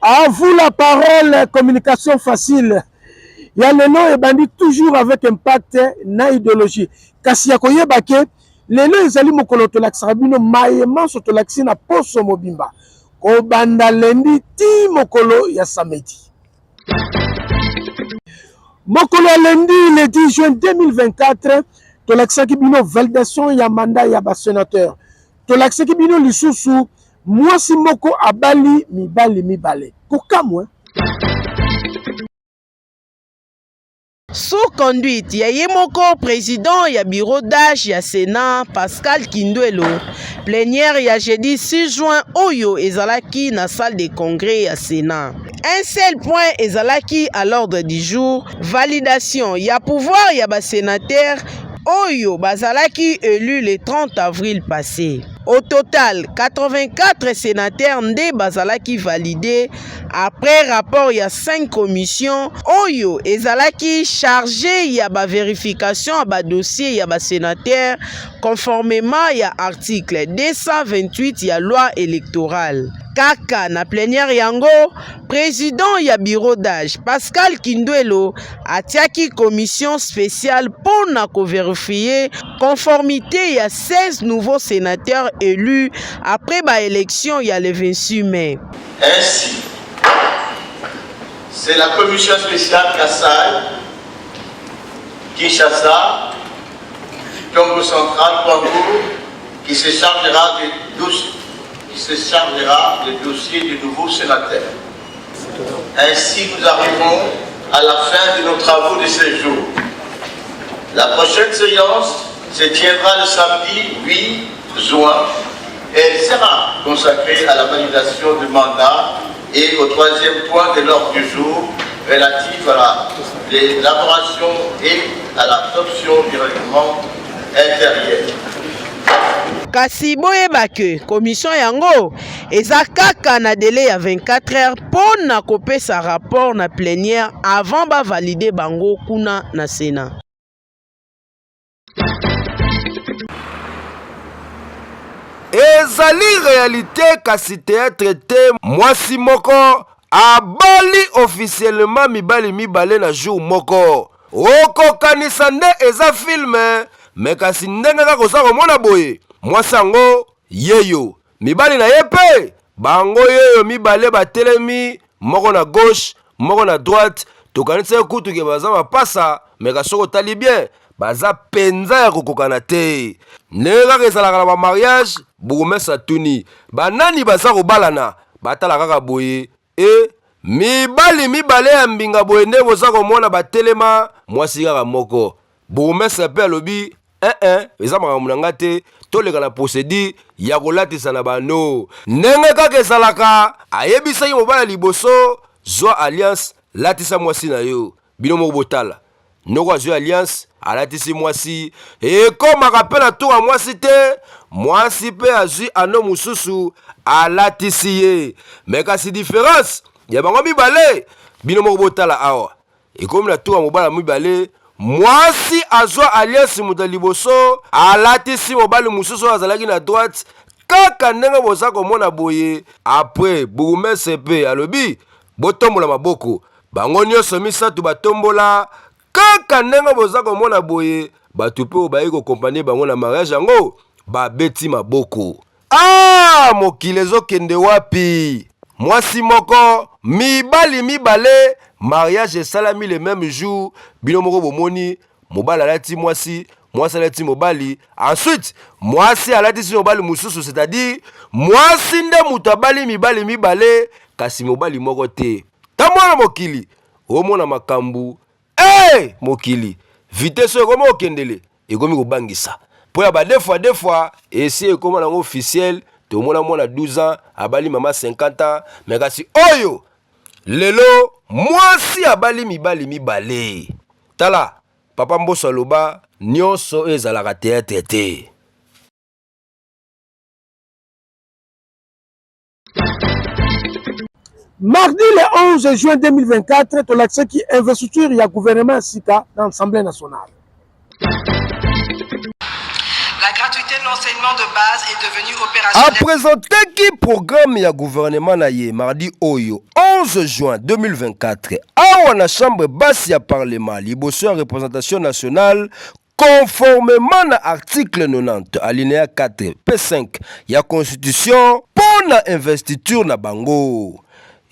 À vous la parole, communication facile. Il y a le nom et bandit toujours avec impact na idéologie. Kasi ya koyeba ke lelo ezali mokolo tolakisaka bino mayema so tolakisi na poso mobimba. Ko banda lendi ti mokolo ya samedi. Mokolo ya lendi le 10 juin 2024 tolakisaki bino validation ya mandat ya ba sénateur. Tolakisaki bino lisusu mwasi moko abali mibale. Kokamwe. Sous conduite, ya Yemoko, président ya bureau d'âge ya Sénat, Pascal Kinduelo, plénière ya jeudi 6 juin, Oyo ezalaki na salle de congrès ya Sénat. Un seul point ezalaki à l'ordre du jour, validation ya pouvoir ya ba sénateur, Oyo bazalaki élu le 30 avril passé. Au total, 84 sénateurs nde bazalaki validés après rapport ya 5 commissions. Oyo ezalaki chargé ya ba vérification à ba dossier ya ba sénateur conformément ya article 228 ya loi électorale. Kaka na plénière yango, président ya bureau d'âge Pascal Kinduelo atiaki commission spéciale pour na ko vérifier conformité ya 16 nouveaux sénateurs élus après ba élection ya le 26 mai. Ainsi, c'est la commission spéciale Kassai, Kinshasa, Congo central, Congo, qui se chargera des dossiers du nouveau sénateur. Ainsi, nous arrivons à la fin de nos travaux de ce jour. La prochaine séance se tiendra le samedi 8 juin et elle sera consacrée à la validation du mandat et au troisième point de l'ordre du jour relatif à l'élaboration et à l'adoption du règlement intérieur. Kasi boyeba ke commission yango eza kaka na délai ya 24 heures pour na kopesa rapport na plénière avant ba valider bango kuna na Sénat. Ezali réalité kasi théâtre te mwasi moko abali officiellement mibale na jour moko. Oko kanisa nde eza filme me kasi ndenge kaka koza komona boye. Mwasi yango yeyo mibali na ye pe bango yeyo mibale batelemi moko na gauche moko na droite tokanisa kutu ke baza mapasa me kasoko tali bien baza penza ya kokokana te. Ndenge kaka ezalaka na bamariage bourgmestre atuni banani baza kobalana batala kaka boye mibale ya mbinga boye nde boza komona batelema mwasi kaka moko. Bourgmestre pe alobi eza makambo na nga te toleka na procédure ya kolatisa na bano. Ndenge kaka ezalaka ayebisaki mobala liboso zwa alliance latisa mwasi na yo bino moko botala noko azwi alliance alatisi mwasi ekomaka mpe na tour ya mwasi te mwasi mpe azwi ano mosusu alatisi ye me kasi différence ya bango mibale bino moko botala awa ekomi na tour ya mobala mibale mwasi azwa alliance moto liboso alatisi mobali mosusu azalaki na droite kaka ndenge boza komona boye après bourgmestre pe alobi botombola maboko bango nyonso misato batombola kaka ndenge boza komona boye bato pe obayi kokompanie bango na mariage yango babeti maboko. Mokili ezokende wapi? Mwasi moko mibale mariage esalami le même jour bino moko bomoni mobali alati mwasi alati mobali ensuite mwasi alati mobali mosusu c'est-à-dire mwasi nde mutu abali mibale kasi mobali moko te. Tamona mokili omona makambu mokili vitesse ekoma okendele ekomi kobangisa po ya ba deux fois esi ekoma nango officiel tomona mwana 12 ans abali mama 50 ans mais kasi oyo lelo mwasi abali mibali mibale tala papa Mbosso aloba nyonso ezalaka théâtre te. Mardi le 11 juin 2024, tu l'accès qui investiture il y a gouvernement SICA dans l'Assemblée nationale. La gratuité de l'enseignement de base est devenue opérationnelle. A présenté qui programme ya gouvernement na ye mardi oyo 11 juin 2024 awa na chambre basse ya parlement liboso ya représentation nationale conformément à l'article 90 alinéa 4 P5 ya constitution pour na investiture na bango.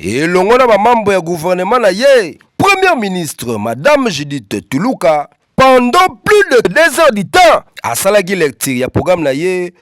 Et l'ongona ba membre ya gouvernement na ye, Premier ministre Madame Judith Tuluka, pendant plus de 2 heures du temps, à salagi lecture ya programme na ye,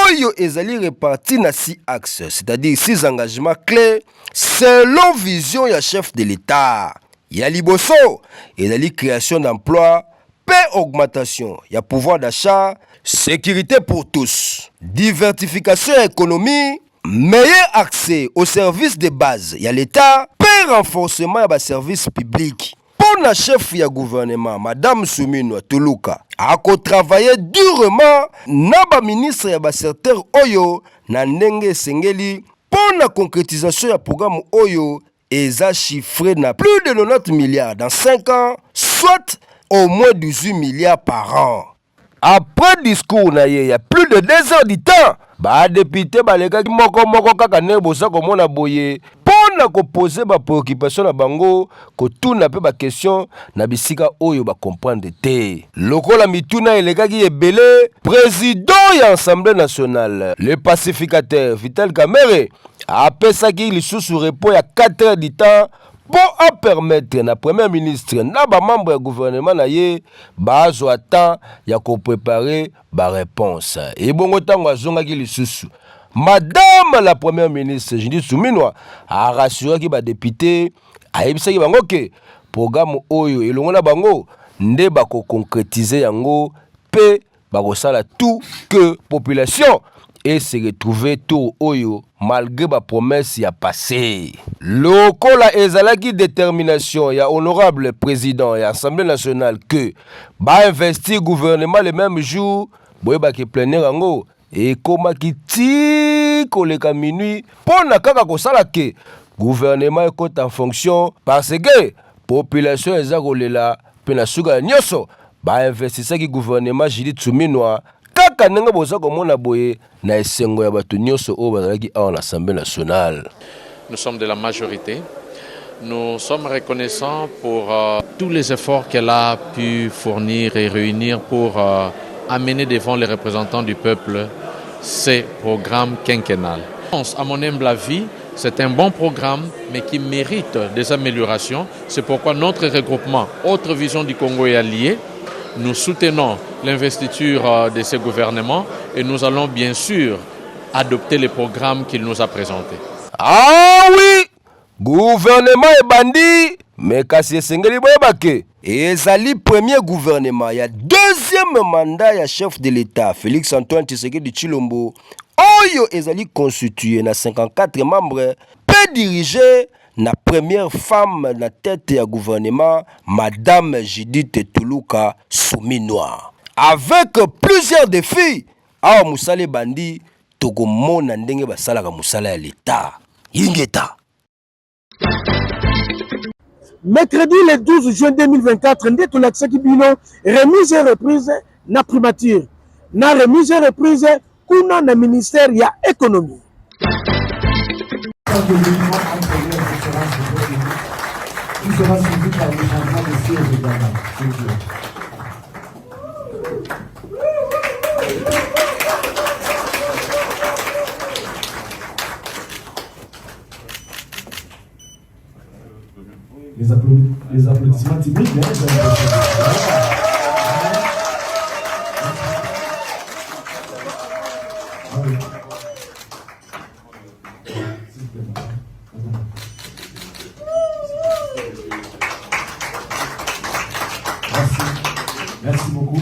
oyo ezali réparti na 6 axes, c'est-à-dire 6 engagements clés selon vision ya chef de l'État. Ya liboso, ezali création d'emplois, paix augmentation, ya pouvoir d'achat, sécurité pour tous, diversification économique, meilleur accès aux services de base, ya l'État, paix renforcement ya ba services publics. Pour la chef ya gouvernement, Madame Souminwa Tuluka, a travaillé durement na ba ministre ya ba secteur oyo na ndenge sengeli pour la concrétisation ya programme oyo eza chiffré na plus de 90 milliards dans 5 ans, soit au moins 18 milliards par an. Après discours na ye, il y a plus de 2 heures du temps. Ba député baleka moko kaka ne bosa komona boye pona ko poser ba préoccupation na bango ko tuna pe ba question na bisika oyo ba comprendre te. Lokola mituna elekaki ebele président ya Assemblée nationale le pacificateur Vital Kamerhe a pesaki lisusu repos ya 4 heures du temps pour en permettre na premier ministre na ba membre ya gouvernement na ye ba zo temps ya ko préparer ba réponse et bongo tango azongaki lisusu madame la première ministre Judith Suminwa a rassuré ki ba député a yebisaki bango ke programme oyo elongo na bango nde ba ko concrétiser yango pe ba ko sala tout que population et se retrouver tout oyo malgré ma promesse y a passé. Lokola ezalaki détermination ya honorable président et Assemblée nationale que ba investir gouvernement le même jour boyeba ki pleiner yango et koma ki ti koleka minuit pona kaka ko sala ke gouvernement est en fonction parce que population eza kolela pe na suka nyoso ba investisseur ki gouvernement Judith Suminwa kaka ndenge boza komona boye na esengo ya bato nyonso oyo bazalaki awa na Assemblée nationale. Nous sommes de la majorité. Nous sommes reconnaissants pour tous les efforts qu'elle a pu fournir et réunir pour amener devant les représentants du peuple ces programmes quinquennales. À mon humble avis, c'est un bon programme, mais qui mérite des améliorations. C'est pourquoi notre regroupement, Autre Vision du Congo est allié. Nous soutenons l'investiture de ce gouvernement et nous allons bien sûr adopter les programmes qu'il nous a présentés. Ah oui, gouvernement est bandit, mais kasi esengeli boyebake. Ezali premier gouvernement, il y a deuxième mandat ya chef de l'État, Félix Antoine Tshisekedi Tshilombo. Oyo ezali constitué na 54 membres, peut diriger la première femme na tête ya gouvernement, Madame Judith Tuluka Suminwa. Avec plusieurs défis, awa musale bandi tokomona ndenge basalaka musala ya l'État. Ingeta. Mercredi le 12 juin 2024, nde tolakisa bino remise et reprise na primature. Na remise et reprise kuna na ministère ya économie. Qui sera suivi par le changement de siège également. Les applaudissements timides. Merci beaucoup.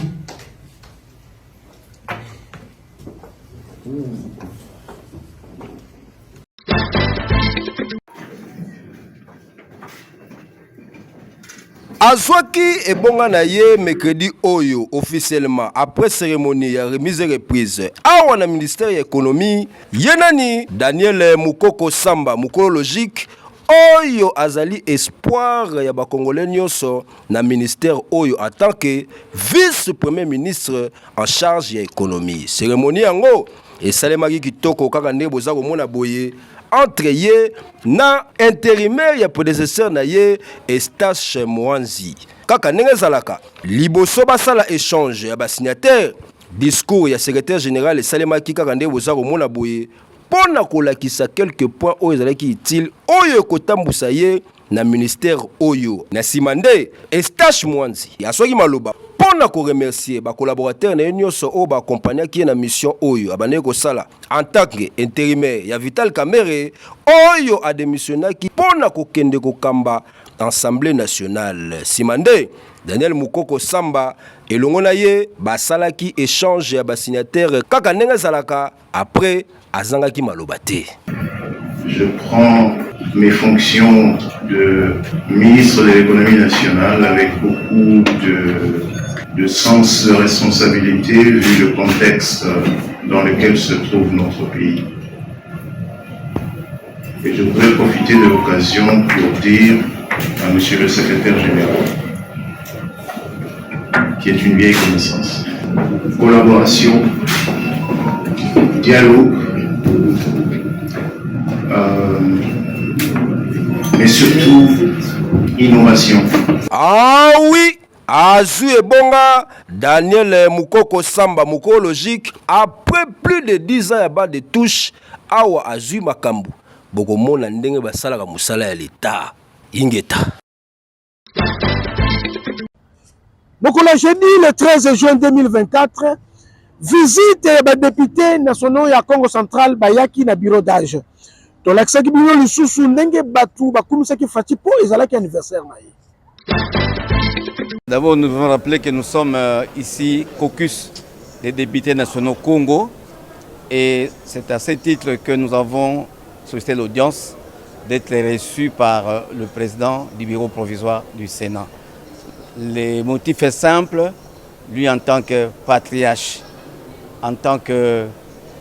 azwaki ebonga na ye mercredi oyo officiellement après cérémonie ya remise et reprise awa na ministère ya économie ye nani Daniel Mukoko Samba mukolo logique oyo azali espoir ya bakongolais nyonso na ministère oyo en tant que vice-premier ministre en charge ya économie. Cérémonie yango esalemaki kitoko kaka nde boza komona boye entre ye na intérimaire ya prédécesseur na ye Eustache Mwanzi. Kaka ndenge ezalaka liboso basala échange ya basignataire discours ya secrétaire général esalemaki kaka nde boza komona boye pona kolakisa quelques points oyo ezalaki utile oyo kotambusa ye na ministère oyo na simande Eustache Mwanzi asoki maloba pona ko remercier ba collaborateurs na nyonso o ba accompagner qui na mission oyo abane ko sala en tant que intérimaire ya Vital Kamerhe oyo a démissionnaki pona ko kende ko kamba Assemblée nationale simande Daniel Mukoko Samba elongo na ye basalaki échange ya ba signataire kaka ndenge zalaka après azangaki maloba te. Je prends mes fonctions de ministre de l'économie nationale avec beaucoup de sens de responsabilité vu le contexte dans lequel se trouve notre pays. Et je voudrais profiter de l'occasion pour dire à Monsieur le Secrétaire général, qui est une vieille connaissance, collaboration, dialogue, mais surtout innovation. Ah oui, Azu et Bonga, Daniel Mukoko Samba Mukolo logique, après plus de 10 ans à bas de touche, Awa Azu Makambu, Bogomo Nandenge Basala Musala ya l'État, Ingeta. Donc on a jeudi le 13 juin 2024, visite des députés nationaux ya Congo central Bayaki na bureau d'âge. Donc l'accès qui bino le sous ndenge batu bakumisa ki fati po ezalaki anniversaire na ye. D'abord nous devons rappeler que nous sommes ici caucus des députés nationaux Congo et c'est à ce titre que nous avons sollicité l'audience d'être reçus par le président du bureau provisoire du Sénat. Le motif est simple, lui en tant que patriarche, en tant que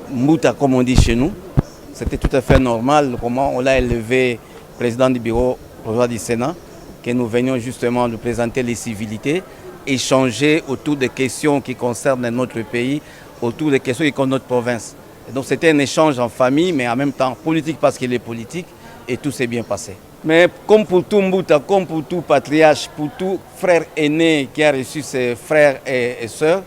Mouta comme on dit chez nous, c'était tout à fait normal comment on l'a élevé président du bureau provisoire du Sénat, que nous venions justement de présenter les civilités, échanger autour des questions qui concernent notre pays, autour des questions qui concernent notre province. Et donc c'était un échange en famille, mais en même temps politique parce qu'il est politique, et tout s'est bien passé. Mais comme pour tout Mouta, comme pour tout patriarche, pour tout frère aîné qui a reçu ses frères et sœurs,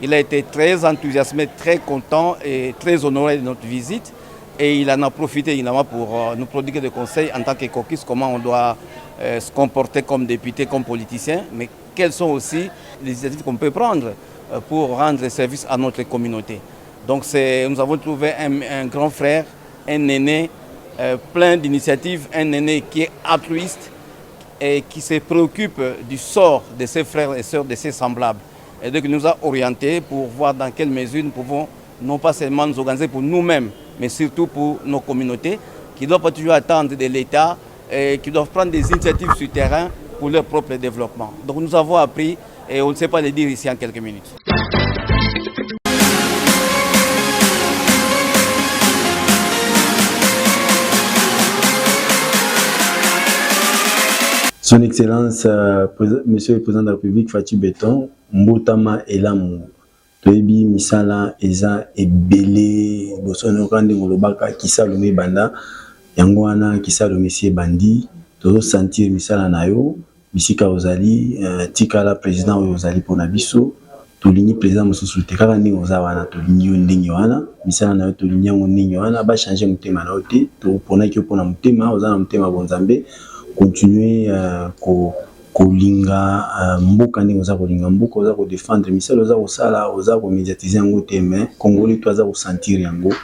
il a été très enthousiasmé, très content et très honoré de notre visite. Et il en a profité évidemment pour nous prodiguer des conseils en tant que caucus, comment on doit se comporter comme député, comme politicien, mais quelles sont aussi les initiatives qu'on peut prendre pour rendre service à notre communauté. Donc nous avons trouvé un grand frère, un aîné, plein d'initiatives, un aîné qui est altruiste et qui se préoccupe du sort de ses frères et sœurs, de ses semblables. Et donc il nous a orientés pour voir dans quelle mesure nous pouvons non pas seulement nous organiser pour nous-mêmes, mais surtout pour nos communautés qui ne doivent pas toujours attendre de l'État et qui doivent prendre des initiatives sur le terrain pour leur propre développement. Donc nous avons appris et on ne sait pas le dire ici en quelques minutes. Son Excellence, Monsieur le Président de la République, Fatou Béton, Mbotama Elamu, Toyebi Misala, Eza, Ebele, Bosono Kande Ngolobaka, Kisalome Banda, Yangoana, Kisalome Sie Bandi, Tozo sentir Misala Nayo, Misika Ozali, Tikala Président Ozali Ponabiso, Tolini Président Mosusu, Tekara Ningo Zawana, Tolini Ndinyoana, Misala Nayo, Tolini Ndinyoana, ba changer Mutema Naote, to Pona Kyopona Mutema, Ozana Mutema Bonzambe, continuer kolinga mboka ndenge oza kolinga mboka oza kodefendre misala oza kosala oza komédiatiser yango te mais congolais toza kosentir yango.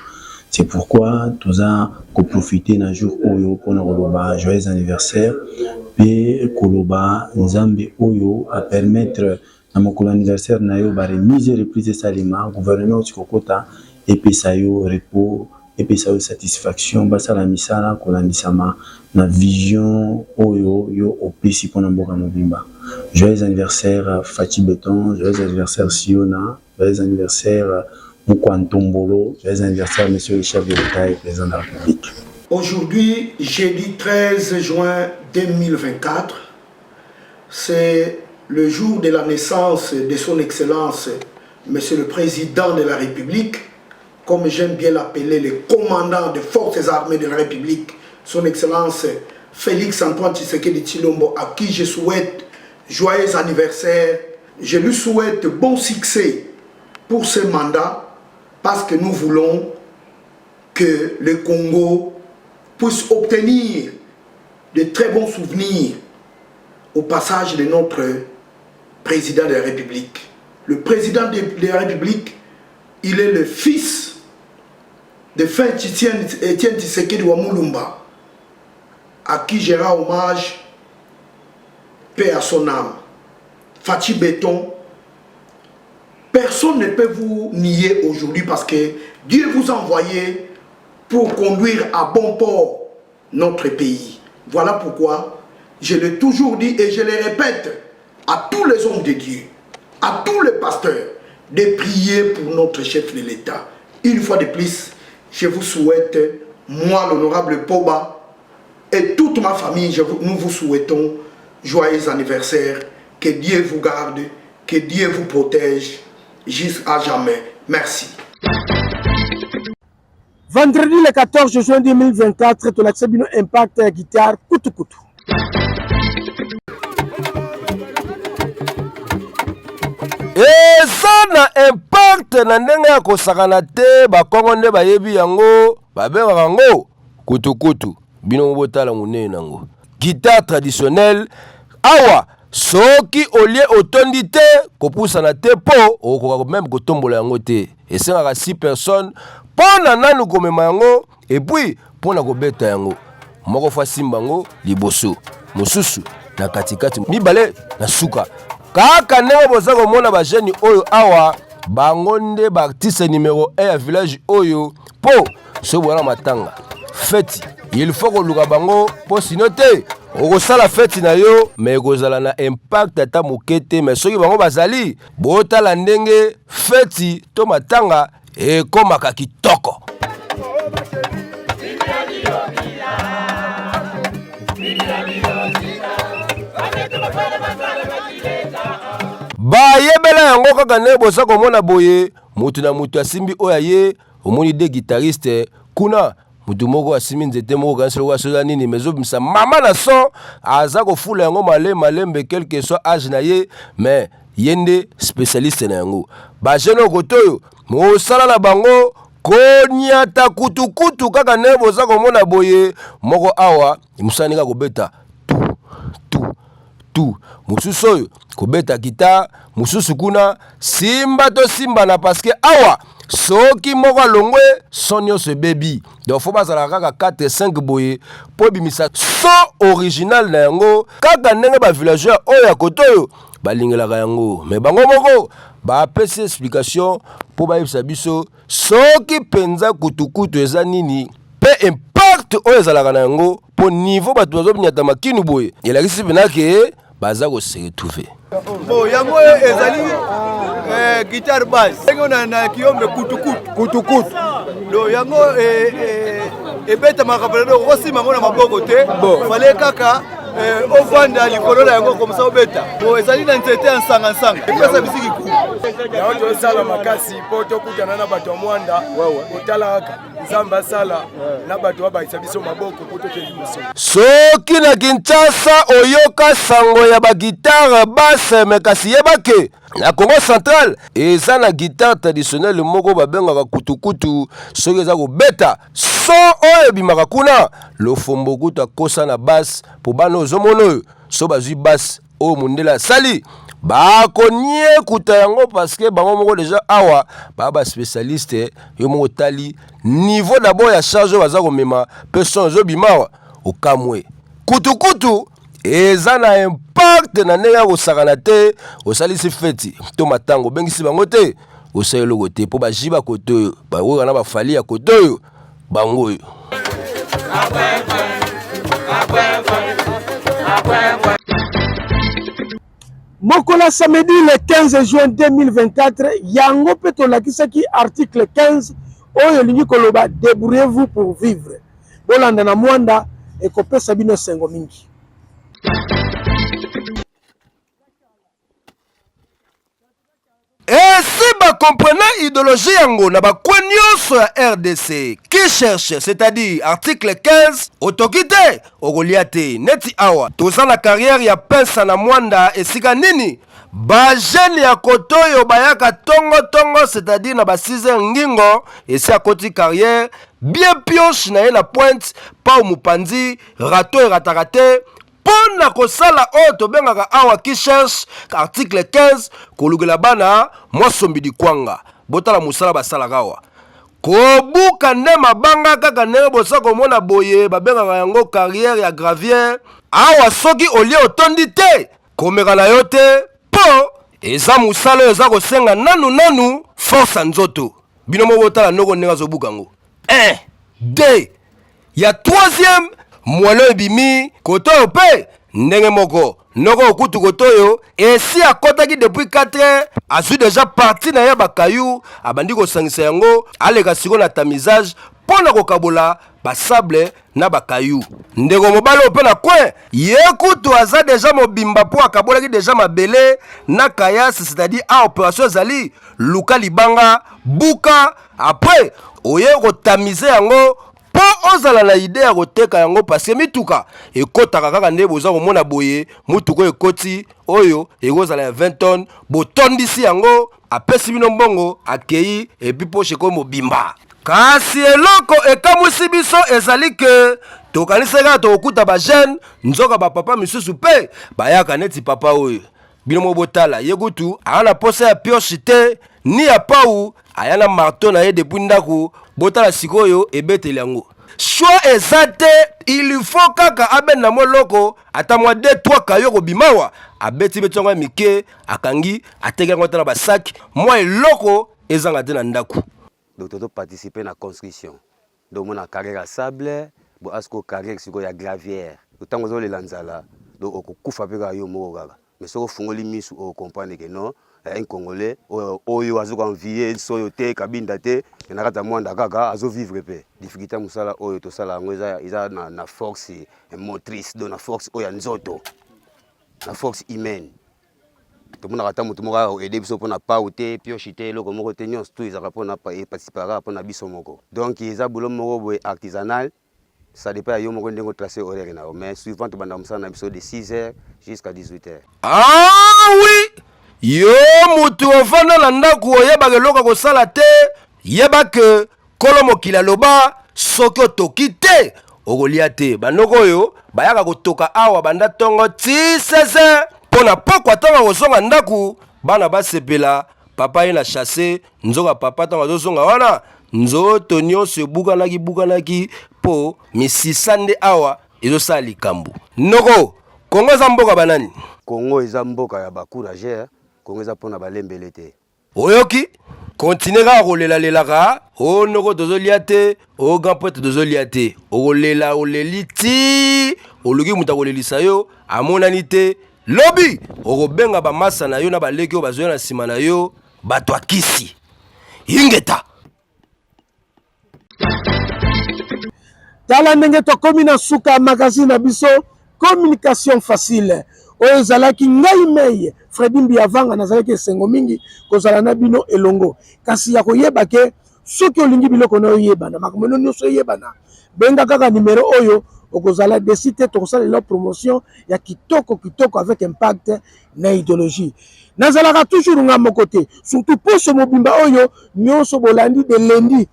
C'est pourquoi toza koprofiter na jour oyo pona koloba joyeux anniversaire pe koloba nzambe oyo a permettre na mokolo anniversaire na yo ba remise reprise salima gouvernement otikokota epesa yo repos epesa yo satisfaction basala misala kolandisama na vision oyo yo opesi mpona mboka mobimba. Joyeux anniversaire Fachi Beton, joyeux anniversaire Siona, joyeux anniversaire Moukwantombolo, joyeux anniversaire Monsieur le chef de l'État et président de la République. Aujourd'hui, jeudi 13 juin 2024, c'est le jour de la naissance de son Excellence, Monsieur le Président de la République, comme j'aime bien l'appeler, le commandant des forces armées de la République, son Excellence Félix Antoine Tshisekedi Tshilombo, à qui je souhaite joyeux anniversaire. Je lui souhaite bon succès pour ce mandat, parce que nous voulons que le Congo puisse obtenir de très bons souvenirs au passage de notre président de la République. Le président de la République, il est le fils de Fin Étienne Tshisekedi Wamulumba, à qui je rends hommage, paix à son âme. Fachi Beton, personne ne peut vous nier aujourd'hui parce que Dieu vous a envoyé pour conduire à bon port notre pays. Voilà pourquoi je l'ai toujours dit et je le répète à tous les hommes de Dieu, à tous les pasteurs, de prier pour notre chef de l'État. Une fois de plus, je vous souhaite, moi l'honorable Poba et toute ma famille, nous vous souhaitons joyeux anniversaire, que Dieu vous garde, que Dieu vous protège jusqu'à jamais. Merci. Vendredi le 14 juin 2024, tu as une impact guitare kutu kutu. eza na impact na ndenge ya kosakana te bakongo nde bayebi yango babengaka yango kutukutu bino mobotala monene nango guitare traditionnelle awa soki olie otondi te kopusana te po okoka même kotombola yango te esengaka 6 personnes pona nanu komema yango epuis pona kobeta yango moko fa simba yango liboso mosusu na katikati mibale na suka kaka ndenge boza komona bajeni oyo awa bango nde baartiste numéro 1 ya village oyo po so bona matanga feti il faut koluka bango po sino te okosala feti na yo me ekozala na impact ata moke te me soki bango bazali botala ndenge feti to matanga ekomaka kitoko. Bayebela yango kaka ne bosa komona boye mutu na mutu asimbi oya ye omoni de guitariste kuna mutu moko asimbi nzete moko kanselo kwa soza nini mezo bimsa mama na son aza kofula yango malembe quelque soit âge na ye mais yende spécialiste na yango ba jeune kotoyo mo sala na bango konyata kutukutu kaka ne bosa komona boye moko awa musani ka kobeta tu mususu oyo kobeta guitare mususu kuna simba to simba na parce que awa soki moko alongwe son nyonso bebi donc faut bazala kaka 4-5 boye po bimisa son original na yango kaka ndenge ba villageois oyo ya kotoyo balingelaka yango mais bango moko bapesi explication po bayebisa biso soki penza kutukutu eza nini pe impact oyo ezalaka na yango po niveau bato bazobinyata makinu boye elakisi pena ke baza se retrouver. Bon, yango ezali guitare basse. Yango na kiyombe kutukutu. Do yango ebeta makapelelo kosi mango na maboko te. Fallait kaka ovanda likolo na yango comme ça obeta. Bon, ezali na nzete ya nsanga. Epesa bisiki ku. Ya watu osala makasi po tokutana na bato mwanda. Otala Nzamba sala na bato baisa biso maboko po tokendi moso. Soki na Kinshasa oyoka sango ya ba guitare basse me kasi yebake na Congo central eza na guitare traditionnelle moko babengaka kutukutu soki eza kobeta so oyo bimaka kuna lofombo kuta kosa na basse po bana ozomona oyo so bazwi basse oyo mondela sali bakonie kuta yango parce que bango moko déjà awa ba spécialiste yo moko tali niveau d'abord ya charge baza komema person zo bimawa okamwe kutukutu eza na impact na ndenge ya kosakana te osalisi feti to matango bengisi bango te osayelo kote po bajiba kotoyo bawoka na bafali ya kotoyo bango oyo. Mokola samedi le 15 juin 2024, yango pe tolakisaki article 15 oyo lingi koloba débrouillez-vous pour vivre. Bolanda na mwanda ekopesa bino sengo mingi. Et si vous comprenez l'idéologie yango na bakwenyo sur la RDC qui cherche, c'est-à-dire article 15, autokite ogoliate neti awa toza na carrière ya pensa na mwanda esika nini ba jeune ya kotoyo bayaka tongo c'est-à-dire na ba 6 ngingo esi akoti carrière bien pioche na ye na pointe pa mupanzi rato eratakate pona kosala oyo tobengaka awa qui cherche article 15 kolugela bana mwasombi dikwanga botala musala basalaka awa kobuka nde mabanga kaka ndenge bosa komona boye babengaka yango carrière ya gravière awa soki olie otondi te komeka na yo te po eza musala oyo eza kosenga nanu force nzoto bino mo botala ndoko ndenge azobuka yango 1 2 ya 3e mwalo ebimi kotoyo pe ndenge moko noko okutu kotoyo esi akotaki depuis 4 heures azwi déjà parti na ye bakayu abandi kosangisa yango aleka siko na tamisage pona kokabola basable na bakayu ndeko mobali ope na coin ye kutu aza déjà mobimba po akabolaki déjà mabele na kayasi c'est-à-dire a opération ezali luka libanga buka après oye kotamize yango po ozala na idée ya koteka yango parce que mituka ekotaka kaka nde boza komona boye mutuko ekoti oyo ekozala ya 20 tonnes botondisi yango apesi bino mbongo akei epi poche ko mobimba kasi eloko ekamwisi biso ezali ke tokanisaka tokokuta ba jeune nzoka ba papa misusu pe bayaka neti papa oyo bino mobotala ye kutu ana posa ya pioche te ni ya pau ayana marteau na ye depuis ndako botala sikoyo ebeteli yango choix ezate il faut kaka aben na moloko ata mwa 2-3 kayo kobimawa abeti betongo mike akangi ateke ngota na basaki mwa eloko ezanga te na ndako donc toto participer na construction donc mona carrière à sable bo asko carrière siko ya gravière utango zo le lanzala donc okufa peka yo moko kaka mais soko fungoli misu o comprendre que non un Congolais oyo azoka envier soyo te kabinda te na kata mwanda kaka azo vivre pe difficulté musala oyo to sala ngo iza na force motrice do na force oyo nzoto na force humaine to mona kata mutu moko aider biso pona pa ote pioche te loko moko te nyos tout izaka pona participer pona biso moko donc iza bulo moko boy artisanal ça dépend yo moko ndengo tracer horaire na mais suivant to banda musala na biso de 6h jusqu'à 18h. Ah oui, yo mutu ofanda na ndako oyebaka eloko kosala te yebake kolo mokili aloba soki otoki te okolia te bandoko oyo bayaka kotoka awa banda ntongo ti 16h mpona pokwa ntango kozonga ndako bana basepela papa ye na chasse nzoka papa ntango azozonga wana nzoto nyonso ebukanaki po misisa nde awa ezosala likambo ndoko kongo eza mboka banani kongo eza mboka ya bacourageur kongo eza mpona balembele te oyoki continue kaka kolelalelaka o noko tozolia te o grand poete tozolia te okolela oleli ti oluki mutu akolelisa yo amonani te lobi okobenga bamasa na yo na baleki oyo bazoya na nsima na yo bato akisi ingeta tala ndenge tokomi na suka magazine na biso communication facile oyo ezalaki ngai mei Fredi Mbiavanga nazalaki esengo mingi kozala na bino elongo kasi ya koyeba ke soki olingi biloko na oyebana makambo nyonso oyebana benga kaka numero oyo okozala desite tokosalela promotion ya kitoko avec impact na idéologie nazalaka toujours nga moko te surtout poso mobimba oyo nyonso bolandi de lundi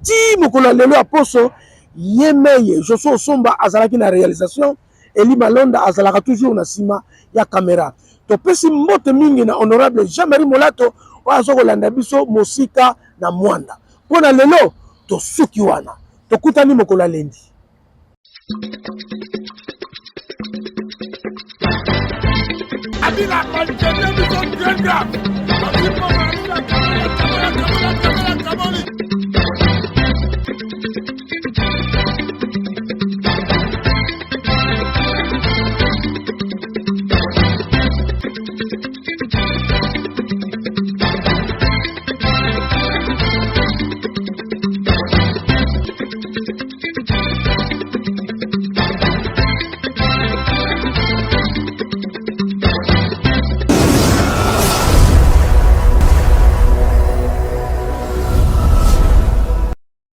ti mokolo lelo ya poso yemeye Joso Osomba azalaki na réalisation Eli Malonda azalaka toujours na sima ya caméra topesi mbote mingi na honorable Jean-Marie Molato oyo azokolanda biso mosika na mwanda mpona lelo tosuki wana tokutani mokolo lendi. Adila Manchester,